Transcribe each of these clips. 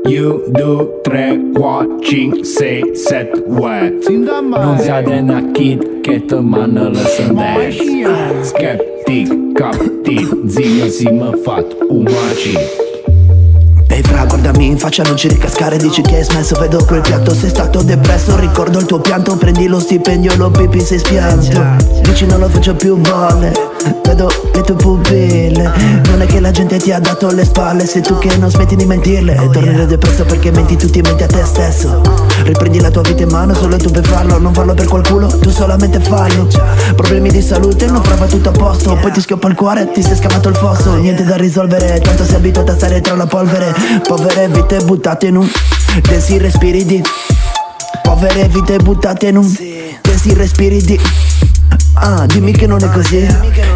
1, 2, 3, 4, 5, 6, 7, 8. Nu ziade na kid che te mană lăsândești. Skeptic, captiv, zi mă fat umaci. Ehi fra, guardami in faccia, non ci ricascare, dici che hai smesso, vedo quel piatto, sei stato depresso, ricordo il tuo pianto, prendi lo stipendio e lo pipi, sei spianto. Dici non lo faccio più bolle, vedo le tue pupille, non è che la gente ti ha dato le spalle, sei tu che non smetti di mentirle, e tornerai depresso perché menti tu, ti menti a te stesso. Riprendi la tua vita in mano, solo tu per farlo, non farlo per qualcuno, tu solamente fallo. Problemi di salute, non farà tutto a posto, poi ti schioppa il cuore, ti sei scavato il fosso, niente da risolvere, tanto sei abituato a stare tra la polvere. Povere vite buttate in un desi respiri di. Povere vite buttate in un desi respiri di. Ah, dimmi che non è così.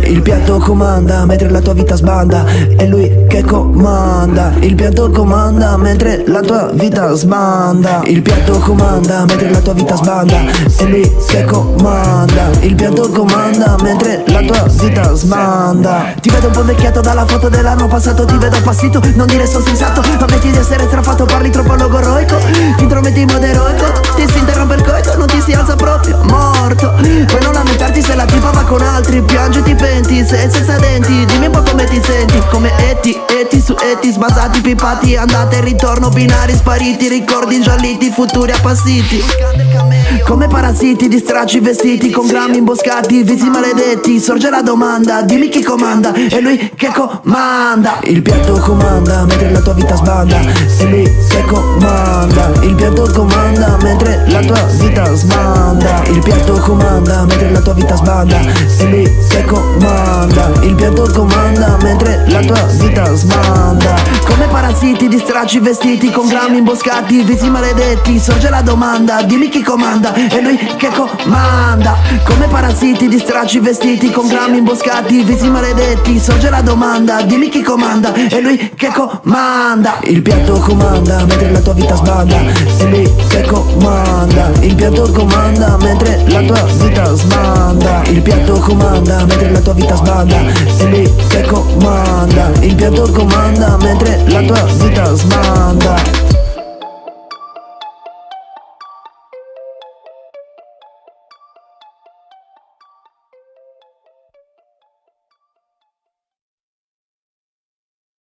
Il piatto comanda mentre la tua vita sbanda. È lui che comanda. Il piatto comanda mentre la tua vita sbanda. Il piatto comanda mentre la tua vita sbanda. È lui che comanda. Il piatto comanda mentre la tua vita sbanda. Ti vedo un po' vecchiato dalla foto dell'anno passato. Ti vedo appassito, non dire sto sensato. Ammetti di essere strafatto, parli troppo logoroico. Ti intrometti in modo eroico. Ti si interrompe il coito, non ti si alza proprio, morto. Poi non lamentarti se la tipa va con altri. Piangi, ti penti, sei senza denti. Dimmi un po' come ti senti. Come eti su eti, sbasati, pipati, andate e ritorno, binari spariti, ricordi ingialliti, futuri appassiti. Come parassiti, di stracci vestiti, con grammi imboscati, visi maledetti. Sorge la domanda, dimmi chi comanda. È lui che comanda. Il piatto comanda mentre la tua vita sbanda. È lui che comanda. Il piatto comanda mentre la tua vita sbanda. Il piatto comanda mentre la tua vita sbanda. È lui che comanda. Il piatto comanda mentre la tua vita sbanda. Come parassiti, di stracci vestiti, con grammi imboscati, visi maledetti. Sorge la domanda, dimmi chi comanda. È lui che comanda. Come parassiti, di stracci vestiti, con grammi imboscati, visi maledetti. Sorge la domanda, dimmi chi comanda. È lui che comanda. Il piatto comanda mentre la tua vita sbanda. È lui che comanda. Il piatto comanda mentre la tua vita sbanda. Il piatto comanda mentre la tua vita sbanda. È lui che comanda. Il piatto comanda mentre la tua vita sbanda.